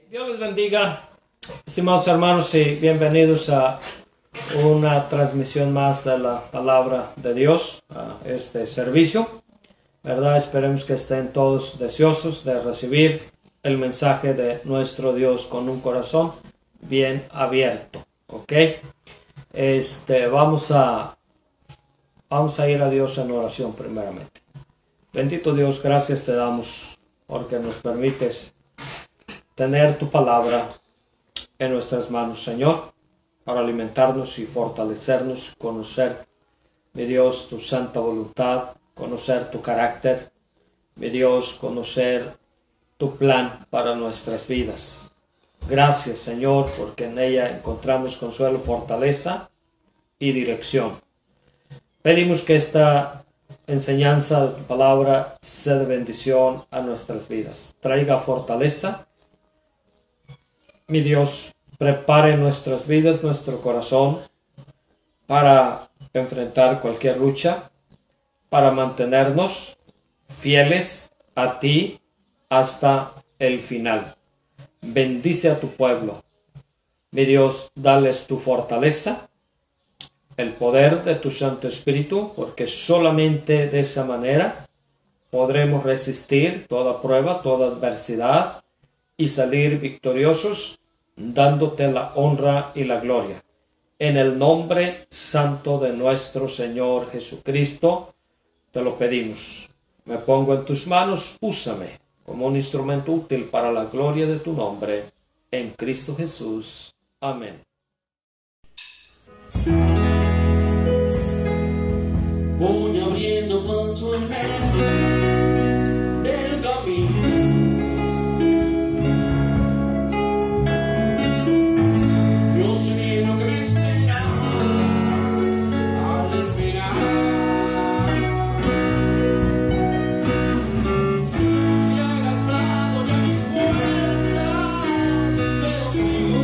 Dios les bendiga, estimados hermanos, y bienvenidos a una transmisión más de la palabra de Dios, a este servicio, ¿verdad? Esperemos que estén todos deseosos de recibir el mensaje de nuestro Dios con un corazón bien abierto, ¿ok? Vamos a ir a Dios en oración primeramente. Bendito Dios, gracias te damos porque nos permites tener tu palabra en nuestras manos, Señor, para alimentarnos y fortalecernos, conocer, mi Dios, tu santa voluntad, conocer tu carácter, mi Dios, conocer tu plan para nuestras vidas. Gracias, Señor, porque en ella encontramos consuelo, fortaleza y dirección. Pedimos que esta enseñanza de tu palabra sea de bendición a nuestras vidas, traiga fortaleza. Mi Dios, prepare nuestras vidas, nuestro corazón para enfrentar cualquier lucha, para mantenernos fieles a ti hasta el final. Bendice a tu pueblo. Mi Dios, dales tu fortaleza, el poder de tu Santo Espíritu, porque solamente de esa manera podremos resistir toda prueba, toda adversidad y salir victoriosos, dándote la honra y la gloria. En el nombre santo de nuestro Señor Jesucristo, te lo pedimos. Me pongo en tus manos, úsame como un instrumento útil para la gloria de tu nombre. En Cristo Jesús. Amén. Voy abriendo paso en medio del camino. Yo sé lo que me espera al final. Se ha gastado ya mis fuerzas, pero sigo.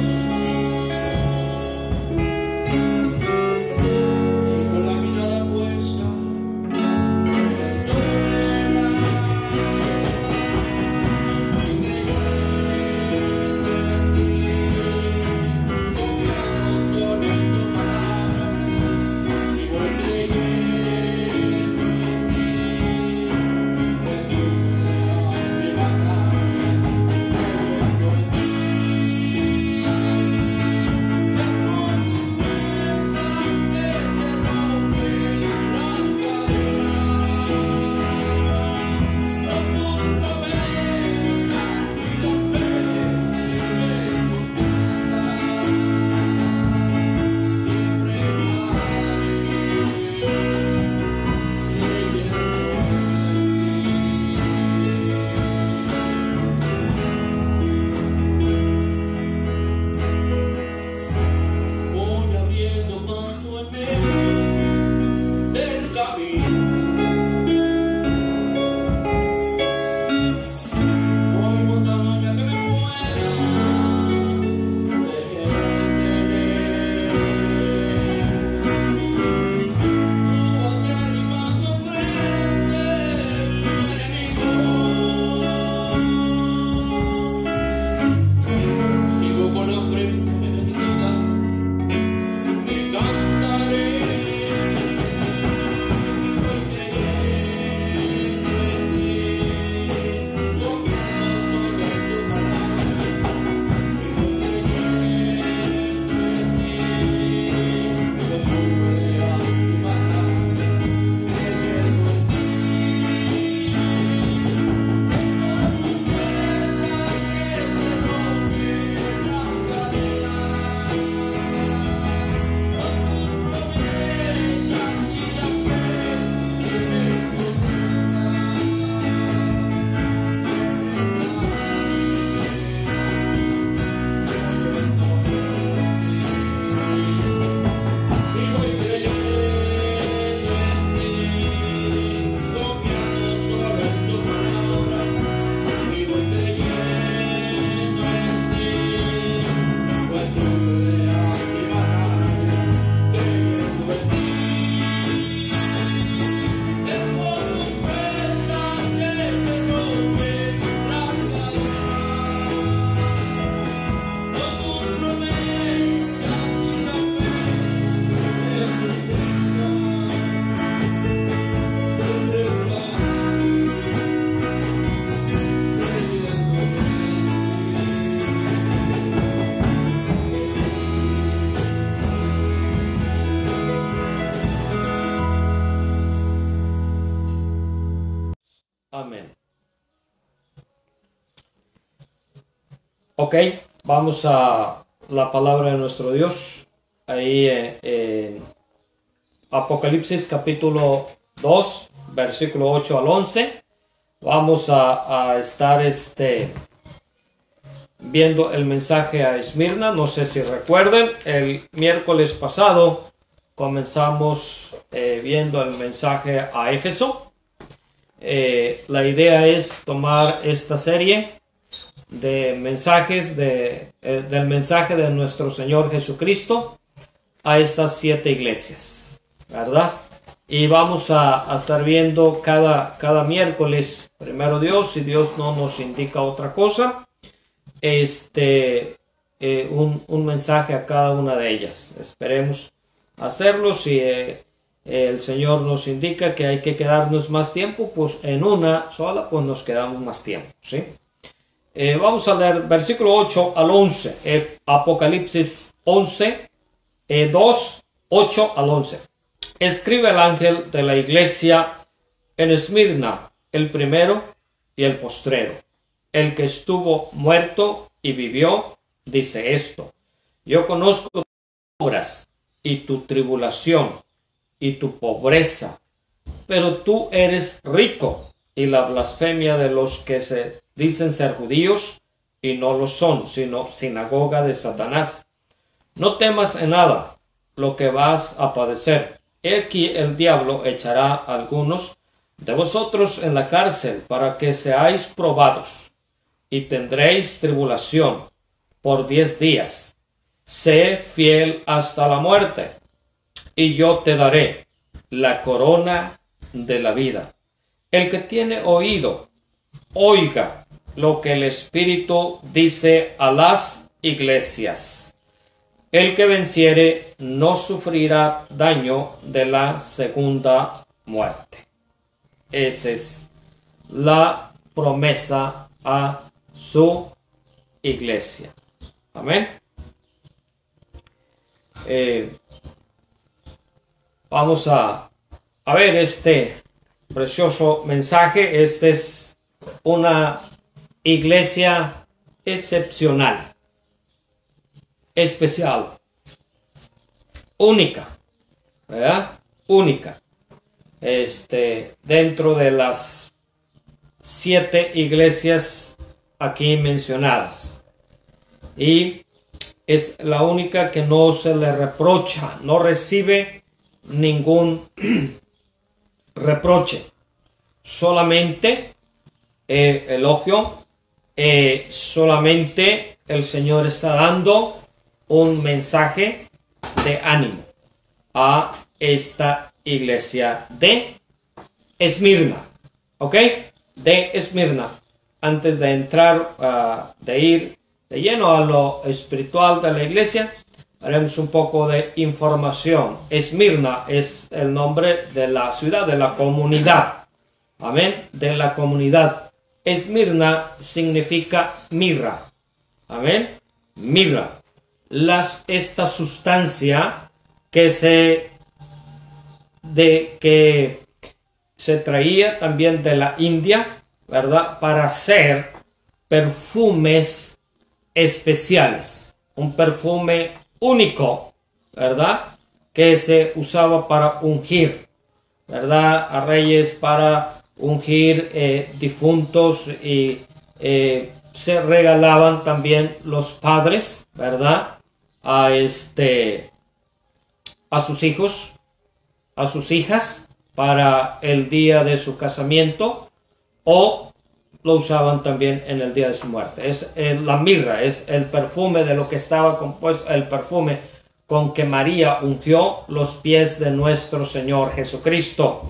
Tengo la mirada puesta en tu Ok, vamos a la palabra de nuestro Dios. Ahí en Apocalipsis capítulo 2, versículo 8 al 11. Vamos a estar viendo el mensaje a Esmirna. No sé si recuerden, el miércoles pasado comenzamos viendo el mensaje a Éfeso. La idea es tomar esta serie de mensajes del mensaje de nuestro Señor Jesucristo a estas 7 iglesias, ¿verdad? Y vamos a estar viendo cada miércoles, primero Dios, si Dios no nos indica otra cosa, un mensaje a cada una de ellas. Esperemos hacerlo. Si el Señor nos indica que hay que quedarnos más tiempo, pues en una sola, pues nos quedamos más tiempo, ¿sí? Vamos a leer versículo 8 al 11, Apocalipsis 11, 2, 8 al 11. Escribe el ángel de la iglesia en Esmirna, el primero y el postrero, el que estuvo muerto y vivió, dice esto: yo conozco tus obras y tu tribulación y tu pobreza, pero tú eres rico, y la blasfemia de los que se dicen ser judíos y no lo son, sino sinagoga de Satanás. No temas en nada lo que vas a padecer. He aquí el diablo echará a algunos de vosotros en la cárcel para que seáis probados, y tendréis tribulación por 10 días. Sé fiel hasta la muerte, y yo te daré la corona de la vida. El que tiene oído, oiga lo que el Espíritu dice a las iglesias. El que venciere no sufrirá daño de la segunda muerte. Esa es la promesa a su iglesia. Amén. Vamos a ver este precioso mensaje. Esta es una iglesia excepcional, especial, única, ¿verdad? Única. Dentro de las 7 iglesias aquí mencionadas. Y es la única que no se le reprocha, no recibe ningún reproche, solamente elogio. Solamente el Señor está dando un mensaje de ánimo a esta iglesia de Esmirna, ¿ok? De Esmirna. Antes de entrar, de ir de lleno a lo espiritual de la iglesia, haremos un poco de información. Esmirna es el nombre de la ciudad, de la comunidad. Amén. De la comunidad. Esmirna significa mirra. Amén. Mirra. Esta sustancia que se traía también de la India, ¿verdad? Para hacer perfumes especiales. Un perfume único, ¿verdad? Que se usaba para ungir, ¿verdad? A reyes, para ungir difuntos, y se regalaban también los padres, ¿verdad? A sus hijos, a sus hijas, para el día de su casamiento, o lo usaban también en el día de su muerte. Es la mirra, es el perfume de lo que estaba compuesto, el perfume con que María ungió los pies de nuestro Señor Jesucristo.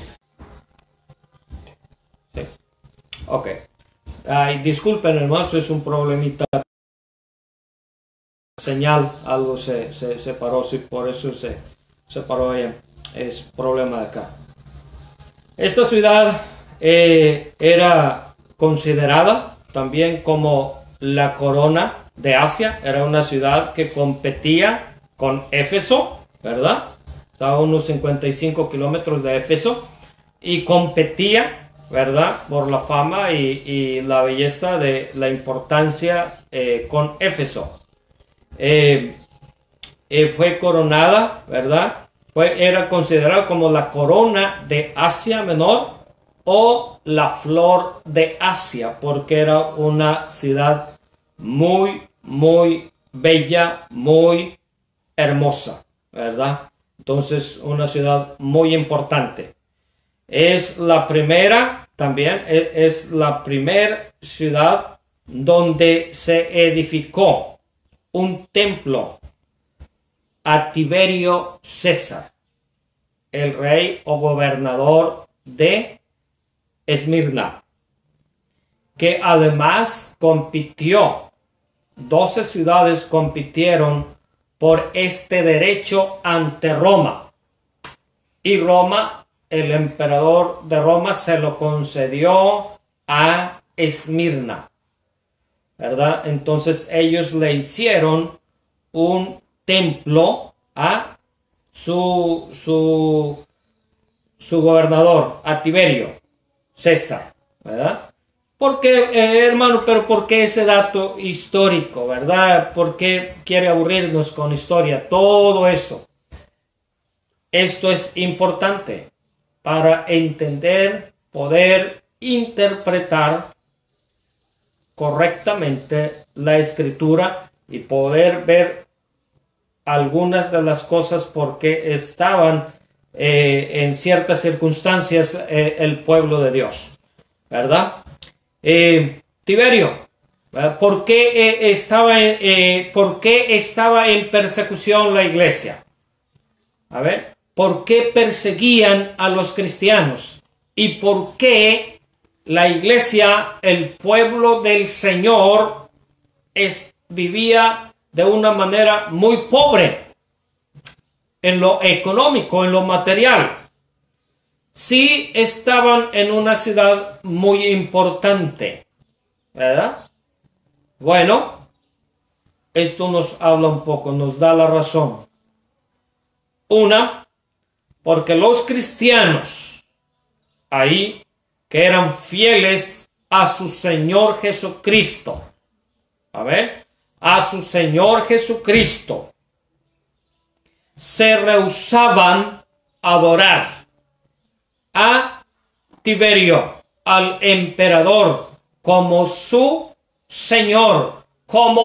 Sí. Ok. Ay, disculpen, hermanos, es un problemita. Señal, algo se paró, sí, por eso se paró ella. Es problema de acá. Esta ciudad era considerada también como la corona de Asia. Era una ciudad que competía con Éfeso, ¿verdad? Estaba a unos 55 kilómetros de Éfeso, y competía ¿verdad? Por la fama y la belleza de la importancia con Éfeso. Fue coronada, ¿verdad? Era considerada como la corona de Asia Menor o la flor de Asia, porque era una ciudad muy, muy bella, muy hermosa, ¿verdad? Entonces, una ciudad muy importante. Es la primera, también, es la primera ciudad donde se edificó un templo a Tiberio César, el rey o gobernador de Esmirna, que además compitió, 12 ciudades compitieron por este derecho ante Roma. Y Roma, el emperador de Roma, se lo concedió a Esmirna, ¿verdad? Entonces ellos le hicieron un templo a su gobernador, a Tiberio César, ¿verdad? Porque, hermano, pero ¿por qué ese dato histórico, verdad? ¿Por qué quiere aburrirnos con historia? Todo esto. Esto es importante para entender, poder interpretar correctamente la escritura y poder ver algunas de las cosas por qué estaban en ciertas circunstancias el pueblo de Dios, ¿verdad? Tiberio, ¿por qué estaba en persecución la iglesia? A ver, ¿por qué perseguían a los cristianos? ¿Y por qué la iglesia, el pueblo del Señor, vivía de una manera muy pobre en lo económico, en lo material? Sí estaban en una ciudad muy importante, ¿verdad? Bueno, esto nos habla un poco, nos da la razón. Una, porque los cristianos ahí, que eran fieles a su Señor Jesucristo, a ver, a su Señor Jesucristo, se rehusaban a adorar a Tiberio, al emperador, como su Señor, como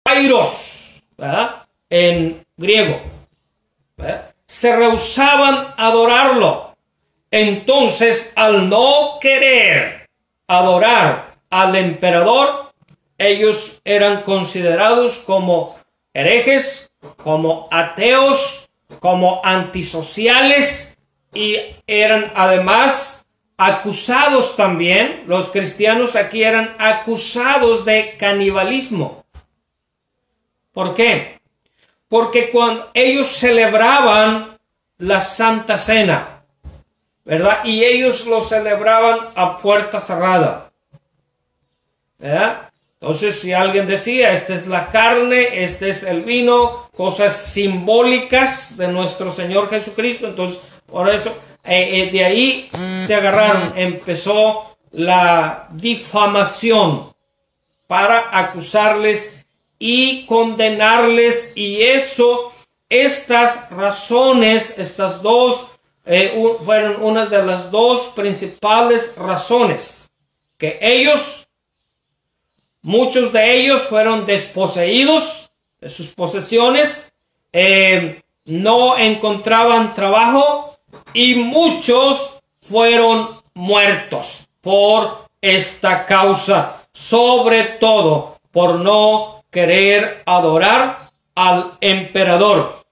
Kairos, ¿verdad? En griego, ¿verdad? Se rehusaban a adorarlo. Entonces, al no querer adorar al emperador, ellos eran considerados como herejes, como ateos, como antisociales, y eran además acusados también. Los cristianos aquí eran acusados de canibalismo. ¿Por qué? Porque cuando ellos celebraban la Santa Cena, ¿verdad? Y ellos lo celebraban a puerta cerrada, ¿verdad? Entonces, si alguien decía, esta es la carne, este es el vino, cosas simbólicas de nuestro Señor Jesucristo, entonces, por eso, de ahí se agarraron, empezó la difamación para acusarles y condenarles, y eso, estas razones, estas dos, fueron una de las dos principales razones, que ellos, muchos de ellos fueron desposeídos de sus posesiones, no encontraban trabajo, y muchos fueron muertos por esta causa, sobre todo por no querer adorar al emperador.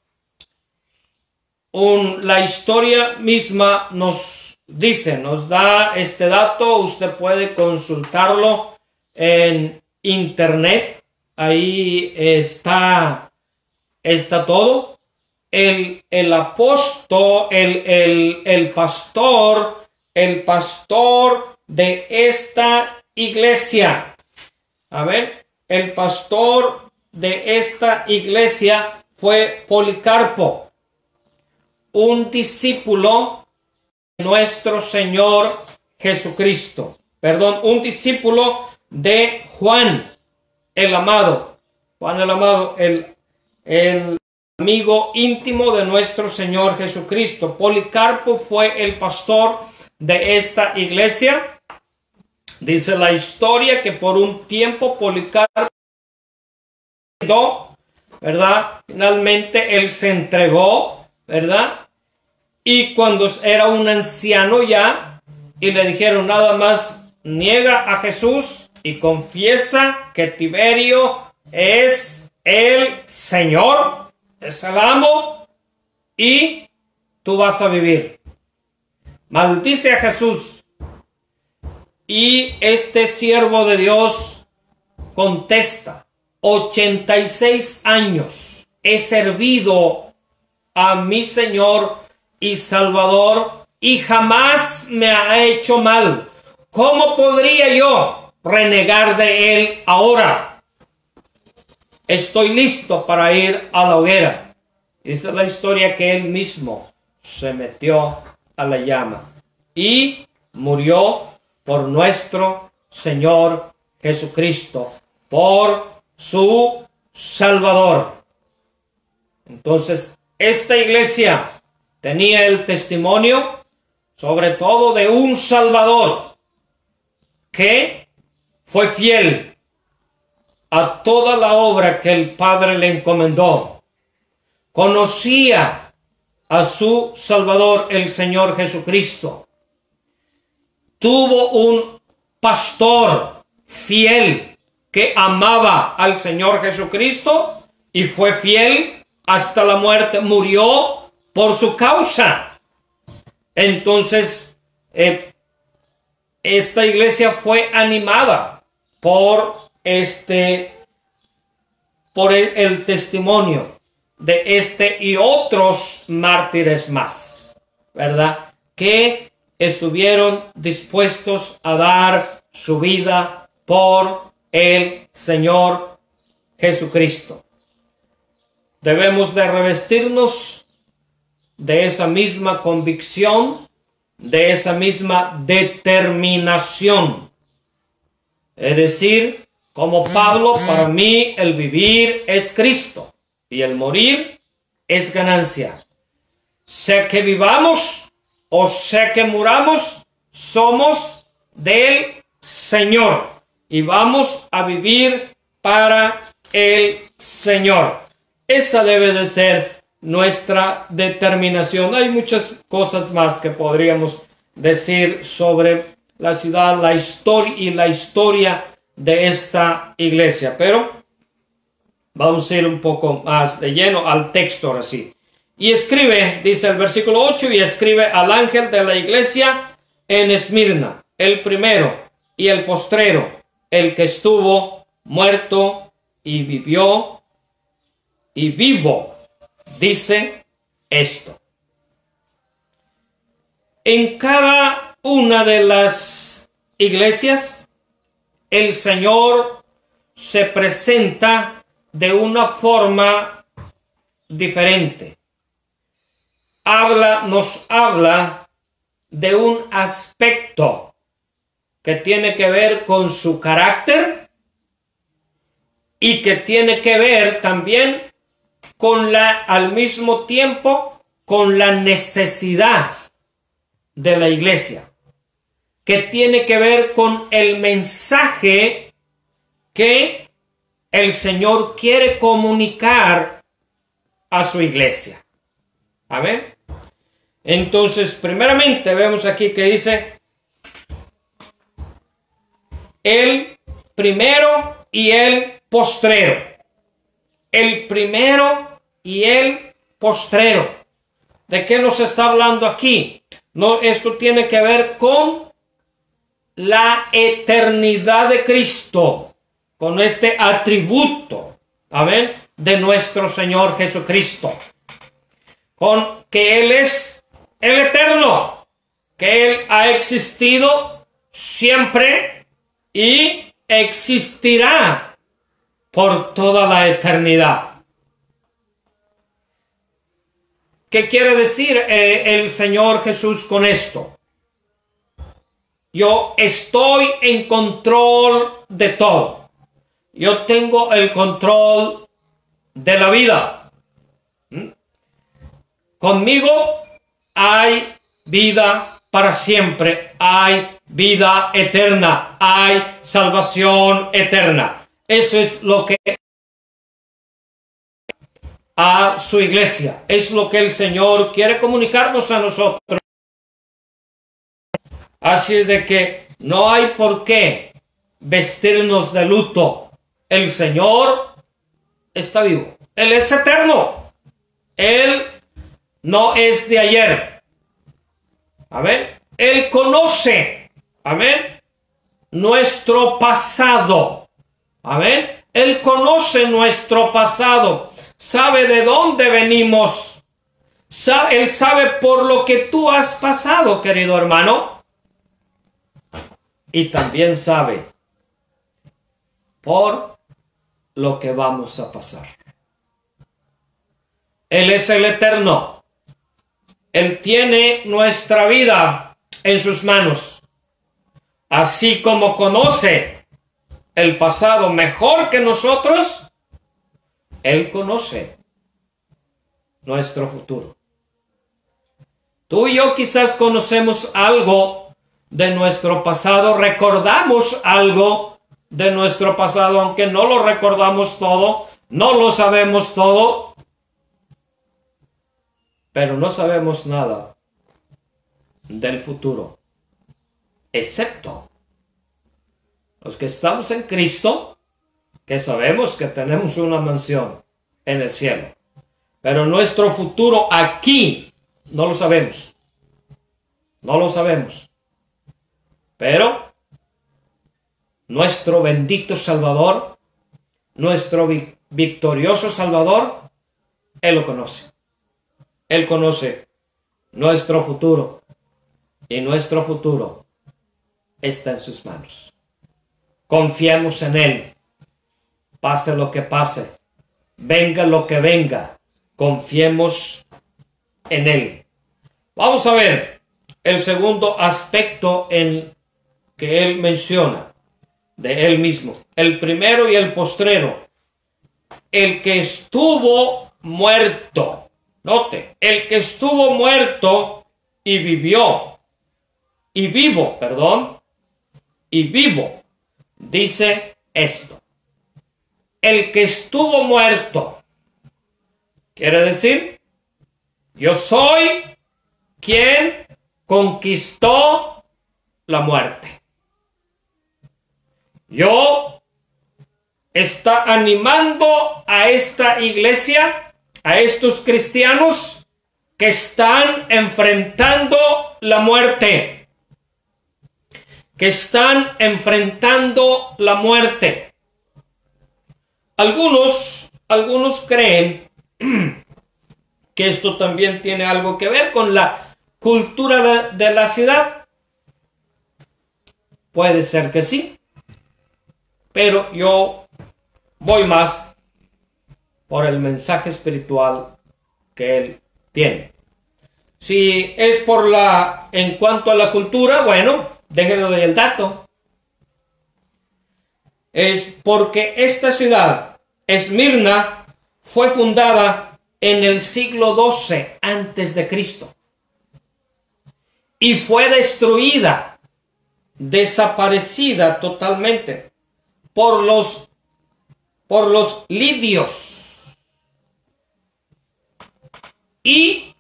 La historia misma nos dice, nos da este dato, usted puede consultarlo en internet, ahí está todo. El apóstol, el pastor de esta iglesia, a ver, el pastor de esta iglesia fue Policarpo, un discípulo de nuestro Señor Jesucristo. Perdón, un discípulo de Juan el Amado. Juan el Amado, el amigo íntimo de nuestro Señor Jesucristo. Policarpo fue el pastor de esta iglesia. Dice la historia que por un tiempo Policarpo, ¿verdad? Finalmente él se entregó, ¿verdad? Y cuando era un anciano ya, y le dijeron nada más, niega a Jesús y confiesa que Tiberio es el Señor, es el amo, y tú vas a vivir. Maldice a Jesús. Y este siervo de Dios contesta, 86 años he servido a mi Señor y Salvador y jamás me ha hecho mal. ¿Cómo podría yo renegar de él ahora? Estoy listo para ir a la hoguera. Esa es la historia que él mismo se metió a la llama y murió por nuestro Señor Jesucristo, por su Salvador. Entonces, esta iglesia tenía el testimonio, sobre todo de un Salvador que fue fiel a toda la obra que el Padre le encomendó. Conocía a su Salvador, el Señor Jesucristo. Tuvo un pastor fiel que amaba al Señor Jesucristo y fue fiel hasta la muerte. Murió por su causa. Entonces, esta iglesia fue animada por el testimonio de este y otros mártires más, ¿verdad? Que estuvieron dispuestos a dar su vida por el Señor Jesucristo. Debemos de revestirnos de esa misma convicción, de esa misma determinación. Es decir, como Pablo, para mí el vivir es Cristo y el morir es ganancia. Sea que vivamos o sea que muramos, somos del Señor y vamos a vivir para el Señor. Esa debe de ser nuestra determinación. Hay muchas cosas más que podríamos decir sobre la ciudad, la historia y la historia de esta iglesia, pero vamos a ir un poco más de lleno al texto así. Y escribe, dice el versículo 8, y escribe al ángel de la iglesia en Esmirna, el primero y el postrero, el que estuvo muerto y vivió y vivo, dice esto. En cada una de las iglesias, el Señor se presenta de una forma diferente. Nos habla de un aspecto que tiene que ver con su carácter y que tiene que ver también con al mismo tiempo con la necesidad de la iglesia, que tiene que ver con el mensaje que el Señor quiere comunicar a su iglesia. Amén. Entonces, primeramente vemos aquí que dice el primero y el postrero. El primero y el postrero. ¿De qué nos está hablando aquí? No, esto tiene que ver con la eternidad de Cristo, con este atributo, amén, de nuestro Señor Jesucristo, con que Él es el eterno, que Él ha existido siempre y existirá por toda la eternidad. ¿Qué quiere decir el Señor Jesús con esto? yo estoy en control de todo. Yo tengo el control de la vida. Conmigo hay vida para siempre, hay vida eterna, hay salvación eterna. Eso es lo que a su iglesia, es lo que el Señor quiere comunicarnos a nosotros. Así de que no hay por qué vestirnos de luto. El Señor está vivo. Él es eterno. Él no es de ayer. Amén. Él conoce. Amén. Nuestro pasado. Amén. Él conoce nuestro pasado. Sabe de dónde venimos. Él sabe por lo que tú has pasado, querido hermano. Y también sabe por lo que vamos a pasar. Él es el eterno. Él tiene nuestra vida en sus manos. Así como conoce el pasado mejor que nosotros, Él conoce nuestro futuro. Tú y yo quizás conocemos algo de nuestro pasado, recordamos algo de nuestro pasado, aunque no lo recordamos todo, no lo sabemos todo, pero no sabemos nada del futuro, excepto los que estamos en Cristo, que sabemos que tenemos una mansión en el cielo, pero nuestro futuro aquí no lo sabemos, no lo sabemos. Pero nuestro bendito Salvador, nuestro victorioso Salvador, Él lo conoce. Él conoce nuestro futuro y nuestro futuro está en sus manos. Confiemos en Él, pase lo que pase, venga lo que venga, confiemos en Él. Vamos a ver el segundo aspecto en que Él menciona de Él mismo. El primero y el postrero. El que estuvo muerto. Note, el que estuvo muerto y vivió. Y vivo, perdón. Y vivo. Dice esto. El que estuvo muerto. Quiere decir, yo soy quien conquistó la muerte. Yo está animando a esta iglesia, a estos cristianos que están enfrentando la muerte, que están enfrentando la muerte. Algunos creen que esto también tiene algo que ver con la cultura de la ciudad. Puede ser que sí. Pero yo voy más por el mensaje espiritual que Él tiene. Si es en cuanto a la cultura, bueno, déjenle doy el dato. Es porque esta ciudad, Esmirna, fue fundada en el siglo XII antes de Cristo. Y fue destruida, desaparecida totalmente por los lidios, y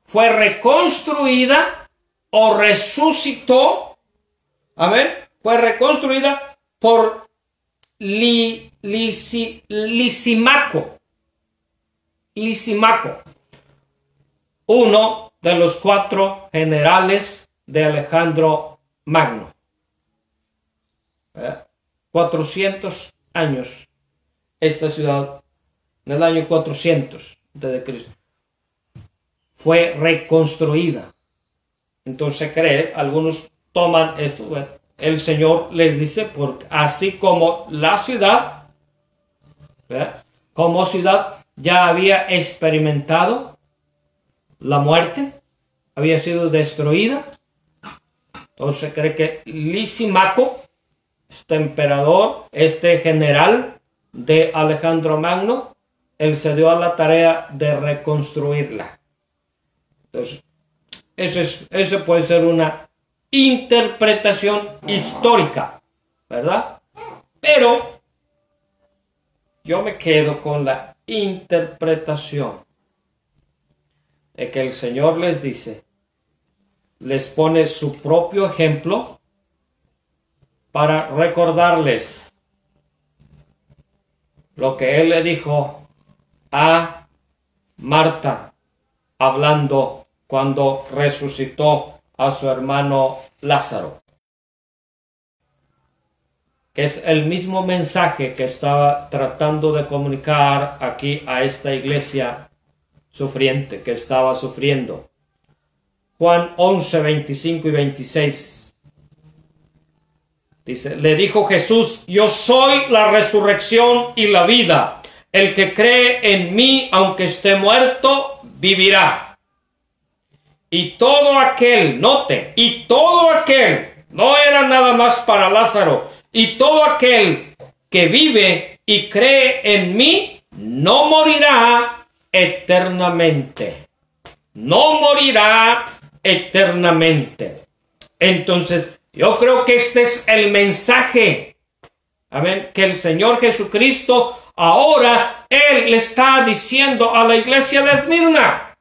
fue reconstruida o resucitó, fue reconstruida por Lisimaco, uno de los 4 generales de Alejandro Magno. 400 años, esta ciudad, en el año 400 de Cristo, fue reconstruida. Entonces algunos toman esto, el Señor les dice, porque así como la ciudad, como ciudad ya había experimentado la muerte, había sido destruida, Entonces cree que Lisímaco, este emperador, este general de Alejandro Magno, él se dio a la tarea de reconstruirla. Entonces, ese puede ser una interpretación histórica, ¿verdad? Pero yo me quedo con la interpretación de que el Señor les dice, les pone su propio ejemplo para recordarles lo que Él le dijo a Marta, hablando cuando resucitó a su hermano Lázaro. Que es el mismo mensaje que estaba tratando de comunicar aquí a esta iglesia sufriente, que estaba sufriendo. Juan 11, 25 y 26. Dice, le dijo Jesús, yo soy la resurrección y la vida. El que cree en mí, aunque esté muerto, vivirá. Y todo aquel, note, y todo aquel, no era nada más para Lázaro, y todo aquel que vive y cree en mí, no morirá eternamente. No morirá eternamente. Entonces, yo creo que este es el mensaje, amén, que el Señor Jesucristo ahora, Él le está diciendo a la iglesia de Esmirna.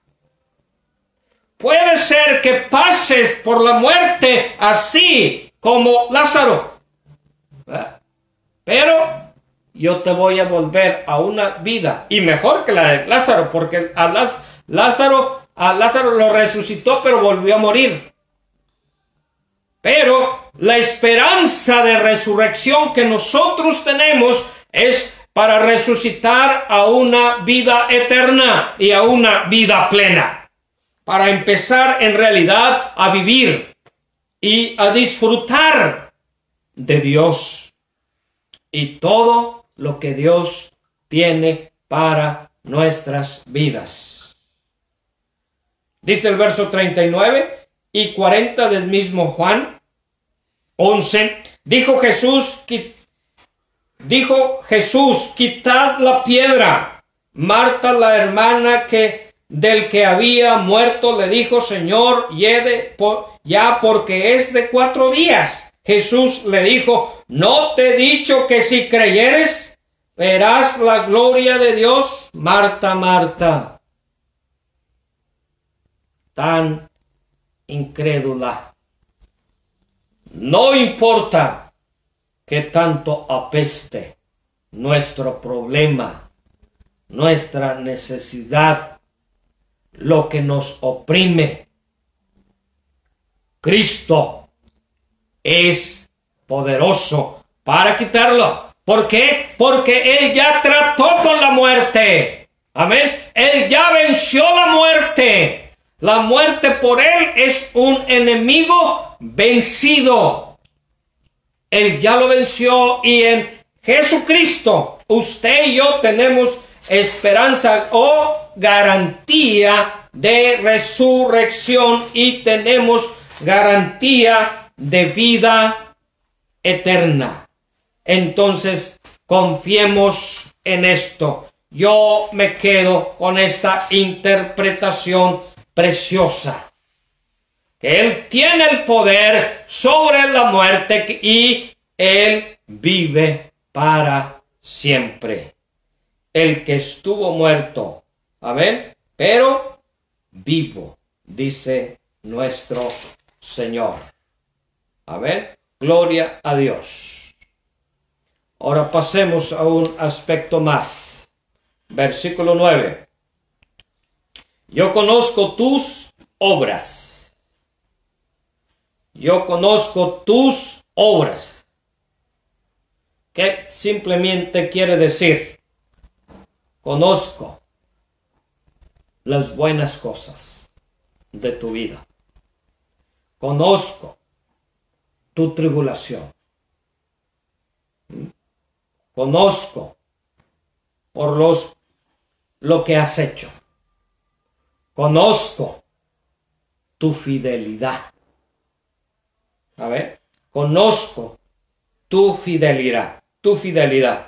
Puede ser que pases por la muerte así como Lázaro, ¿verdad? Pero yo te voy a volver a una vida, y mejor que la de Lázaro, porque a Lázaro lo resucitó, pero volvió a morir. Pero la esperanza de resurrección que nosotros tenemos es para resucitar a una vida eterna y a una vida plena. Para empezar en realidad a vivir y a disfrutar de Dios y todo lo que Dios tiene para nuestras vidas. Dice el verso 39 y 40 del mismo Juan 11. Dijo Jesús, quitad la piedra. Marta, la hermana del que había muerto, le dijo, Señor, ya porque es de 4 días. Jesús le dijo, ¿no te he dicho que si creyeres, verás la gloria de Dios? Marta, Marta, tan incrédula. No importa que tanto apeste nuestro problema, nuestra necesidad, lo que nos oprime. Cristo es poderoso para quitarlo. ¿Por qué? Porque Él ya trató con la muerte. Amén. Él ya venció la muerte. La muerte por Él es un enemigo vencido. Él ya lo venció, y en Jesucristo usted y yo tenemos esperanza o garantía de resurrección, y tenemos garantía de vida eterna. Entonces, confiemos en esto. Yo me quedo con esta interpretación preciosa, que Él tiene el poder sobre la muerte y Él vive para siempre. El que estuvo muerto, amén, pero vivo, dice nuestro Señor. Amén. Gloria a Dios. Ahora pasemos a un aspecto más. Versículo 9. Yo conozco tus obras. Yo conozco tus obras. ¿Qué simplemente quiere decir? Conozco las buenas cosas de tu vida. Conozco tu tribulación. Conozco por lo que has hecho. Conozco tu fidelidad. A ver, conozco tu fidelidad, tu fidelidad.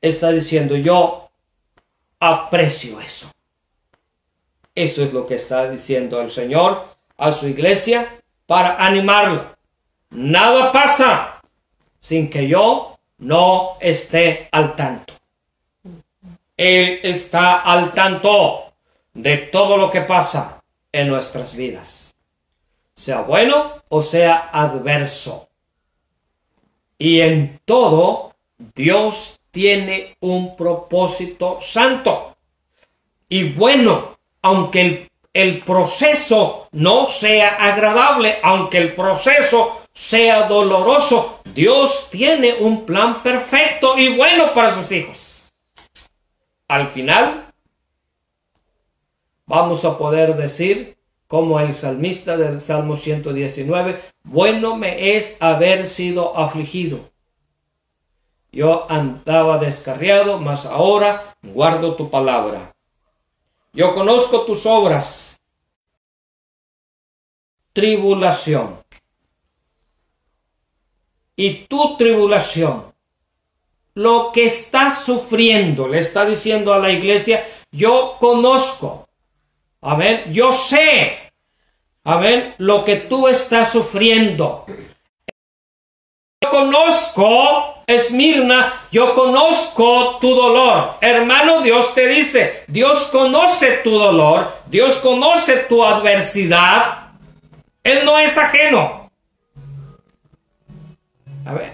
Está diciendo, yo aprecio eso. Eso es lo que está diciendo el Señor a su iglesia para animarla. Nada pasa sin que yo no esté al tanto. Él está al tanto de todo lo que pasa en nuestras vidas, sea bueno o sea adverso. Y en todo, Dios tiene un propósito santo y bueno, aunque el proceso no sea agradable, aunque el proceso sea doloroso, Dios tiene un plan perfecto y bueno para sus hijos. Al final, vamos a poder decir, como el salmista del Salmo 119, bueno me es haber sido afligido. Yo andaba descarriado, mas ahora guardo tu palabra. Yo conozco tus obras. Tribulación. Y tu tribulación, lo que estás sufriendo, le está diciendo a la iglesia, yo conozco. Amén. Yo sé. Amén. Lo que tú estás sufriendo. Yo conozco, Esmirna, yo conozco tu dolor. Hermano, Dios te dice, Dios conoce tu dolor, Dios conoce tu adversidad. Él no es ajeno. A ver.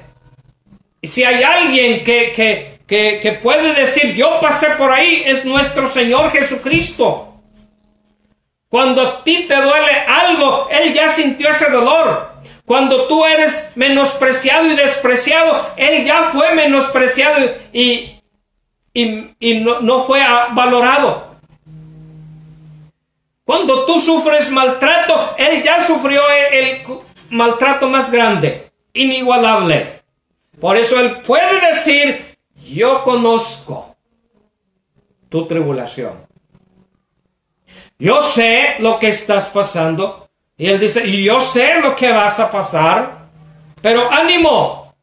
Y si hay alguien que puede decir, yo pasé por ahí, es nuestro Señor Jesucristo. Cuando a ti te duele algo, Él ya sintió ese dolor. Cuando tú eres menospreciado y despreciado, Él ya fue menospreciado y no fue valorado. Cuando tú sufres maltrato, Él ya sufrió el maltrato más grande, inigualable. Por eso Él puede decir, yo conozco tu tribulación. Yo sé lo que estás pasando. Y Él dice, y yo sé lo que vas a pasar, pero ánimo.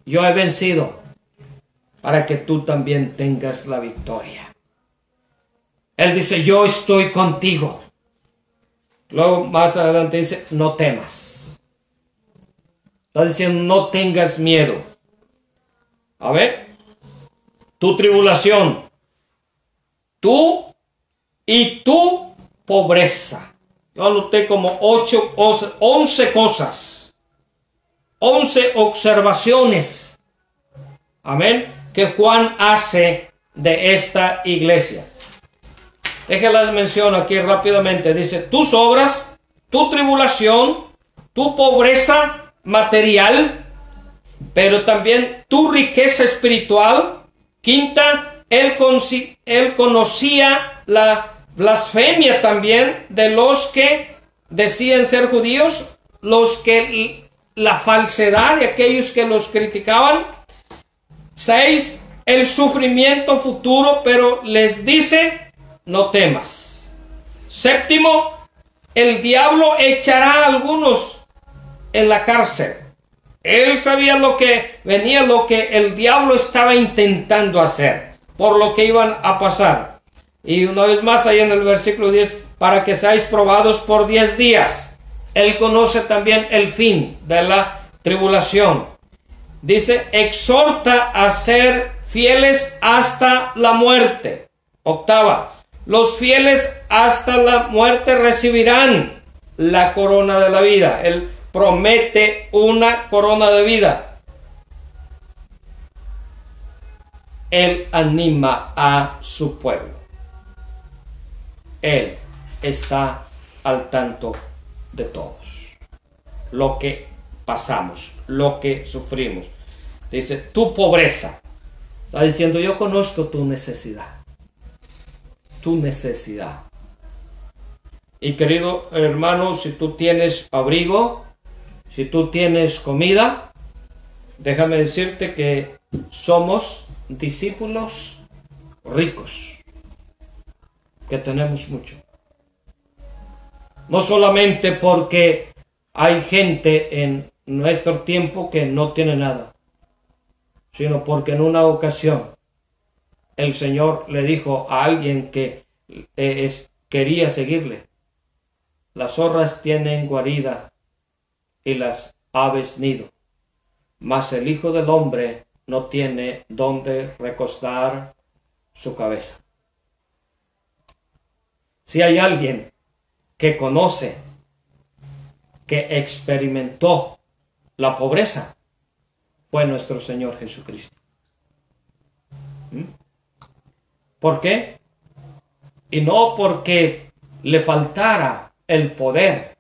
Yo he vencido para que tú también tengas la victoria. Él dice, yo estoy contigo. Luego más adelante dice, no temas. Está diciendo, no tengas miedo. A ver, tu tribulación, tú y tu pobreza. Yo anoté como 11 cosas, 11 observaciones, amén, que Juan hace de esta iglesia. Déjenlas menciono aquí rápidamente. Dice, tus obras, tu tribulación, tu pobreza material, pero también tu riqueza espiritual. Quinta, él conocía la blasfemia también de los que decían ser judíos, la falsedad de aquellos que los criticaban. 6, el sufrimiento futuro, pero les dice, no temas. 7, el diablo echará a algunos en la cárcel. Él sabía lo que venía, lo que el diablo estaba intentando hacer, por lo que iban a pasar. Y una vez más ahí en el versículo 10, para que seáis probados por 10 días. Él conoce también el fin de la tribulación. Dice, exhorta a ser fieles hasta la muerte. 8, los fieles hasta la muerte recibirán la corona de la vida. Él promete una corona de vida. Él anima a su pueblo. Él está al tanto de todos. Lo que pasamos, lo que sufrimos. Dice, tu pobreza. Está diciendo, yo conozco tu necesidad. Tu necesidad. Y querido hermano, si tú tienes abrigo, si tú tienes comida, déjame decirte que somos discípulos ricos. Que tenemos mucho. No solamente porque hay gente en nuestro tiempo que no tiene nada, sino porque en una ocasión el Señor le dijo a alguien que quería seguirle: las zorras tienen guarida y las aves nido, mas el Hijo del Hombre no tiene donde recostar su cabeza. Si hay alguien que conoce, que experimentó la pobreza, fue nuestro Señor Jesucristo. ¿Por qué? Y no porque le faltara el poder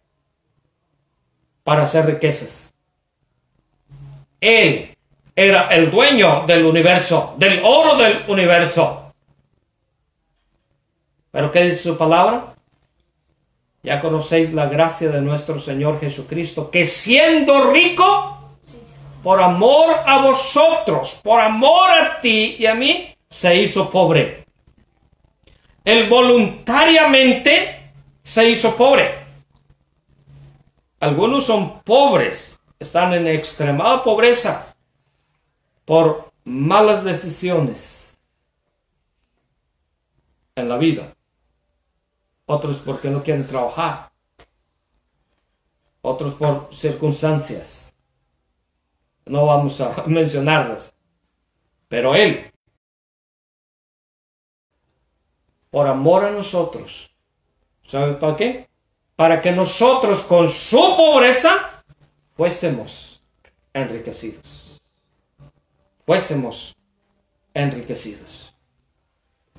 para hacer riquezas. Él era el dueño del universo, del oro del universo. ¿Pero qué dice su palabra? Ya conocéis la gracia de nuestro Señor Jesucristo, que siendo rico, por amor a vosotros, por amor a ti y a mí, se hizo pobre. Él voluntariamente se hizo pobre. Algunos son pobres, están en extremada pobreza por malas decisiones en la vida. Otros porque no quieren trabajar. Otros por circunstancias. No vamos a mencionarlas. Pero Él, por amor a nosotros, ¿sabe para qué? Para que nosotros con su pobreza fuésemos enriquecidos. Fuésemos enriquecidos.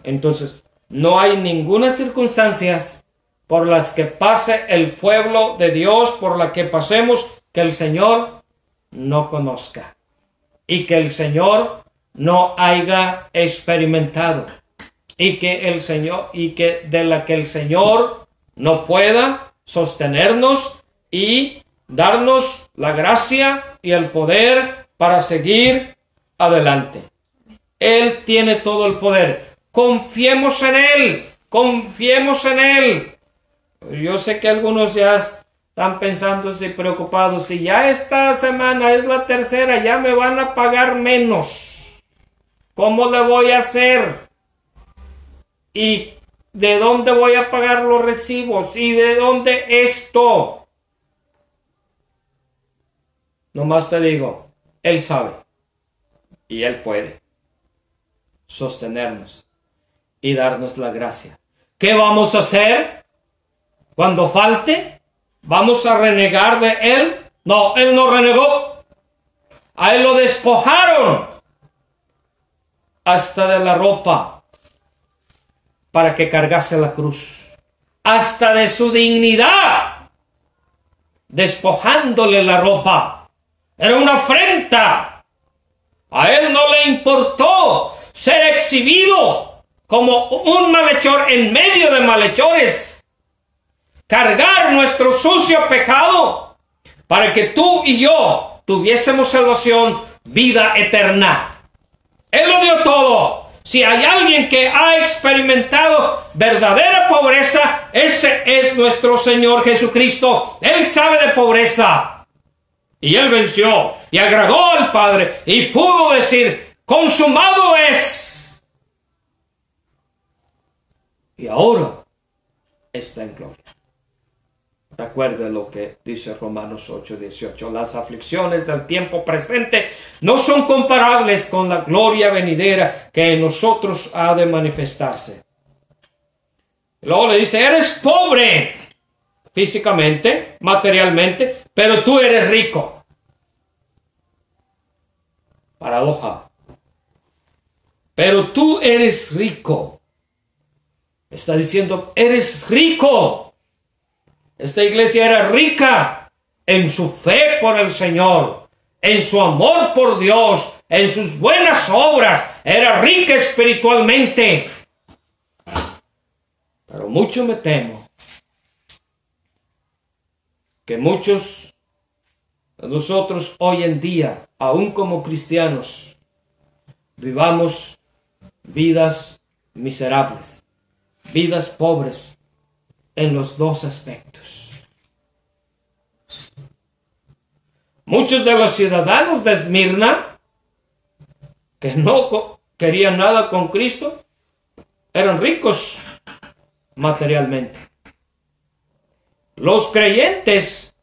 Entonces, no hay ninguna circunstancia por las que pase el pueblo de Dios, por la que pasemos, que el Señor no conozca y que el Señor no haya experimentado y que el Señor de la que el Señor no pueda sostenernos y darnos la gracia y el poder para seguir adelante. Él tiene todo el poder. Confiemos en Él, confiemos en Él. Yo sé que algunos ya están pensando y preocupados: si ya esta semana es la tercera, ya me van a pagar menos. ¿Cómo le voy a hacer? ¿Y de dónde voy a pagar los recibos? ¿Y de dónde esto? Nomás te digo, Él sabe y Él puede sostenernos y darnos la gracia. ¿Qué vamos a hacer cuando falte? ¿Vamos a renegar de Él? No, Él no renegó. A Él lo despojaron hasta de la ropa para que cargase la cruz, hasta de su dignidad, despojándole la ropa. Era una afrenta. A Él no le importó ser exhibido como un malhechor en medio de malhechores, cargar nuestro sucio pecado para que tú y yo tuviésemos salvación, vida eterna. Él lo dio todo. Si hay alguien que ha experimentado verdadera pobreza, ese es nuestro Señor Jesucristo. Él sabe de pobreza y Él venció y agradó al Padre y pudo decir: consumado es. Y ahora está en gloria. Recuerde lo que dice Romanos 8:18. Las aflicciones del tiempo presente no son comparables con la gloria venidera que en nosotros ha de manifestarse. Luego le dice: eres pobre físicamente, materialmente, pero tú eres rico. Paradoja. Pero tú eres rico. Está diciendo: eres rico. Esta iglesia era rica en su fe por el Señor, en su amor por Dios, en sus buenas obras. Era rica espiritualmente. Pero mucho me temo que muchos de nosotros hoy en día, aún como cristianos, vivamos vidas miserables, vidas pobres en los dos aspectos. Muchos de los ciudadanos de Esmirna, que no querían nada con Cristo, eran ricos materialmente. Los creyentes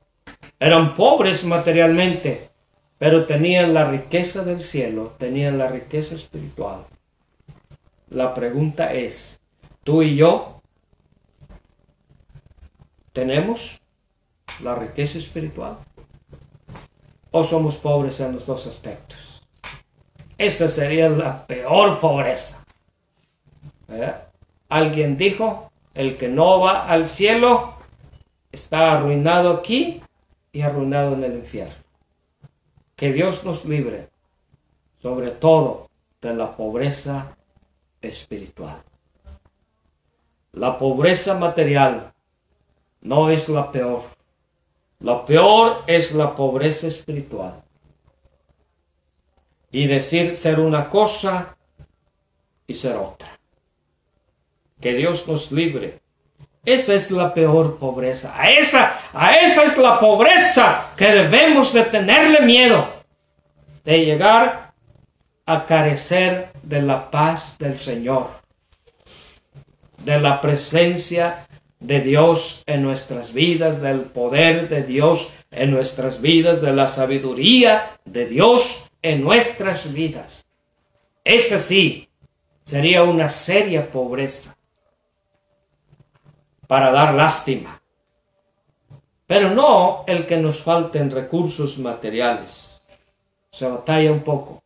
eran pobres materialmente, pero tenían la riqueza del cielo, tenían la riqueza espiritual. La pregunta es, ¿tú y yo tenemos la riqueza espiritual? ¿O somos pobres en los dos aspectos? Esa sería la peor pobreza. Alguien dijo, el que no va al cielo está arruinado aquí y arruinado en el infierno. Que Dios nos libre, sobre todo, de la pobreza espiritual. La pobreza material no es la peor. La peor es la pobreza espiritual. Y decir ser una cosa y ser otra. Que Dios nos libre. Esa es la peor pobreza. A esa es la pobreza que debemos de tenerle miedo. De llegar a carecer de la paz del Señor. De la presencia de Dios en nuestras vidas, del poder de Dios en nuestras vidas, de la sabiduría de Dios en nuestras vidas. Esa sí sería una seria pobreza para dar lástima. Pero no el que nos falten recursos materiales. Se batalla un poco.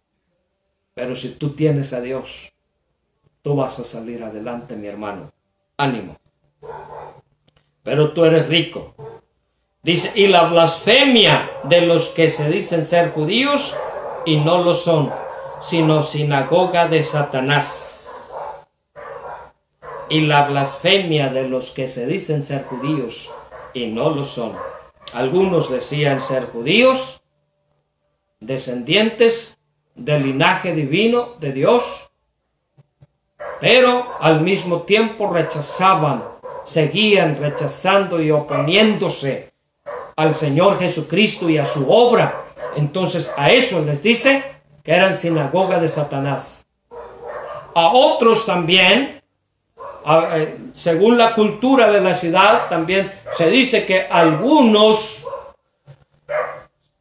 Pero si tú tienes a Dios, tú vas a salir adelante, mi hermano. Ánimo. Pero tú eres rico. Dice, y la blasfemia de los que se dicen ser judíos y no lo son, sino sinagoga de Satanás. Y la blasfemia de los que se dicen ser judíos y no lo son. Algunos decían ser judíos, descendientes del linaje divino de Dios, pero al mismo tiempo seguían rechazando y oponiéndose al Señor Jesucristo y a su obra. Entonces a eso les dice que eran sinagoga de Satanás. A otros también, según la cultura de la ciudad, también se dice que algunos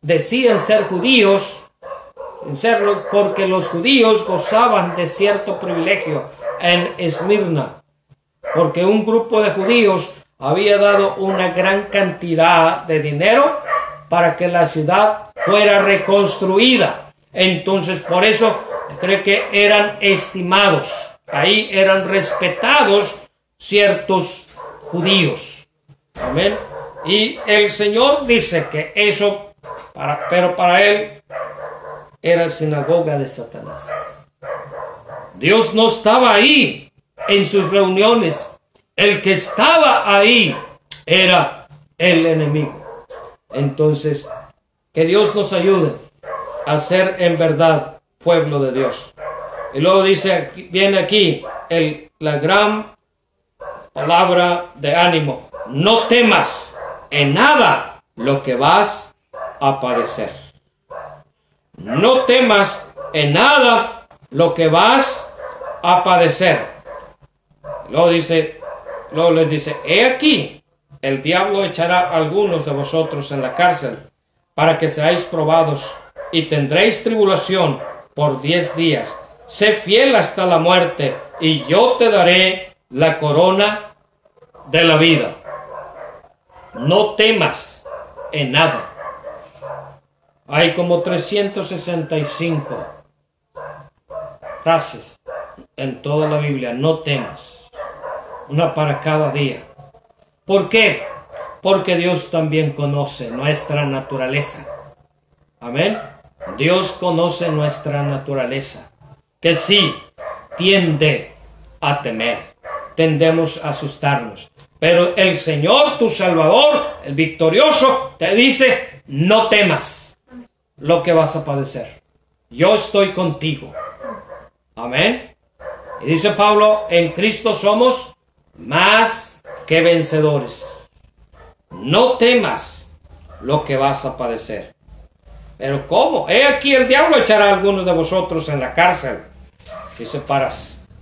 decían ser judíos, porque los judíos gozaban de cierto privilegio en Esmirna, porque un grupo de judíos había dado una gran cantidad de dinero para que la ciudad fuera reconstruida. Entonces, por eso creo que eran estimados. Ahí eran respetados ciertos judíos. Amén. Y el Señor dice que eso, pero para él era sinagoga de Satanás. Dios no estaba ahí en sus reuniones. El que estaba ahí era el enemigo. Entonces, que Dios nos ayude a ser en verdad pueblo de Dios. Y luego dice, viene aquí la gran palabra de ánimo. No temas en nada lo que vas a padecer. No temas en nada lo que vas a padecer. Luego les dice, he aquí, el diablo echará a algunos de vosotros en la cárcel para que seáis probados y tendréis tribulación por 10 días. Sé fiel hasta la muerte y yo te daré la corona de la vida. No temas en nada. Hay como 365 frases en toda la Biblia. No temas. Una para cada día. ¿Por qué? Porque Dios también conoce nuestra naturaleza. Amén. Dios conoce nuestra naturaleza. Que sí tiende a temer. Tendemos a asustarnos. Pero el Señor, tu Salvador, el victorioso, te dice, no temas lo que vas a padecer. Yo estoy contigo. Amén. Y dice Pablo, en Cristo somos más que vencedores. No temas lo que vas a padecer. Pero ¿cómo? He aquí el diablo echará a algunos de vosotros en la cárcel. Dice,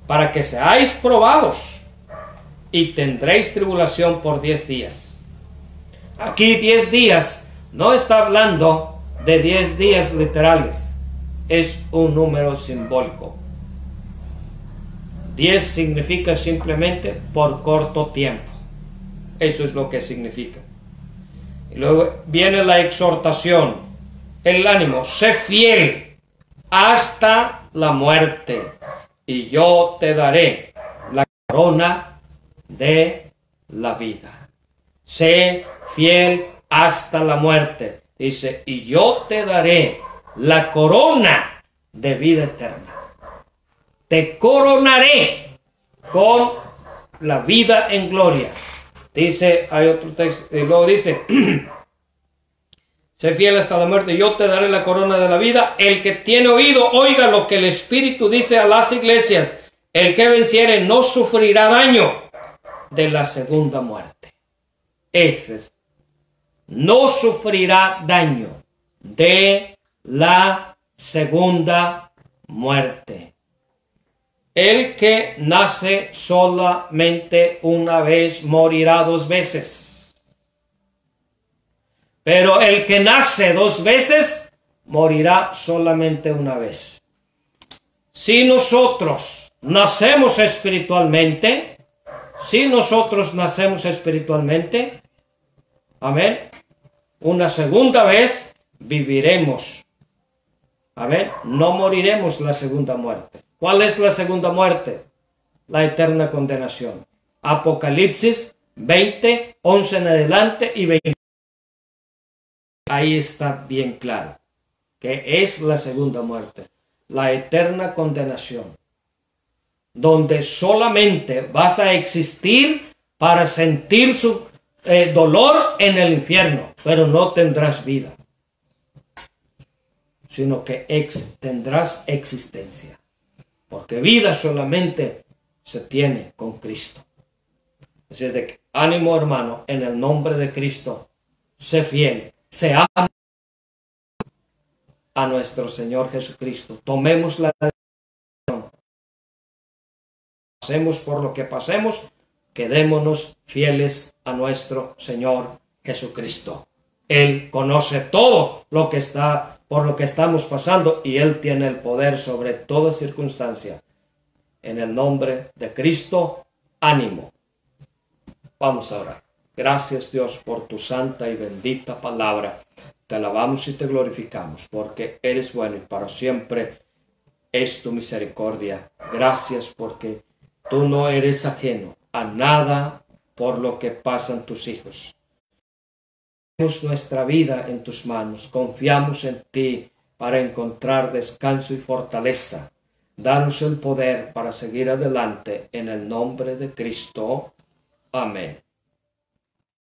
para que seáis probados y tendréis tribulación por 10 días. Aquí 10 días no está hablando de 10 días literales. Es un número simbólico. 10 significa simplemente por corto tiempo. Eso es lo que significa. Y luego viene la exhortación, el ánimo. Sé fiel hasta la muerte y yo te daré la corona de la vida. Sé fiel hasta la muerte. Dice, y yo te daré la corona de vida eterna. Te coronaré con la vida en gloria. Dice, hay otro texto, y luego dice, sé fiel hasta la muerte, yo te daré la corona de la vida. El que tiene oído, oiga lo que el Espíritu dice a las iglesias. El que venciere no sufrirá daño de la segunda muerte. Ese es. No sufrirá daño de la segunda muerte. El que nace solamente una vez morirá 2 veces. Pero el que nace 2 veces morirá solamente una vez. Si nosotros nacemos espiritualmente, amén, una segunda vez viviremos. Amén, no moriremos la segunda muerte. ¿Cuál es la segunda muerte? La eterna condenación. Apocalipsis 20, 11 en adelante y 20. Ahí está bien claro que es la segunda muerte. La eterna condenación. Donde solamente vas a existir para sentir su dolor en el infierno, pero no tendrás vida, sino que tendrás existencia. Porque vida solamente se tiene con Cristo. Así de que, ánimo hermano, en el nombre de Cristo, sé fiel, se ama a nuestro Señor Jesucristo. Tomemos la decisión. Pasemos por lo que pasemos, quedémonos fieles a nuestro Señor Jesucristo. Él conoce todo lo que por lo que estamos pasando y Él tiene el poder sobre toda circunstancia. En el nombre de Cristo, ánimo. Vamos a orar. Gracias Dios por tu santa y bendita palabra. Te alabamos y te glorificamos porque eres bueno y para siempre es tu misericordia. Gracias porque tú no eres ajeno a nada por lo que pasan tus hijos. Nuestra vida en tus manos, confiamos en ti para encontrar descanso y fortaleza. Danos el poder para seguir adelante en el nombre de Cristo. Amén.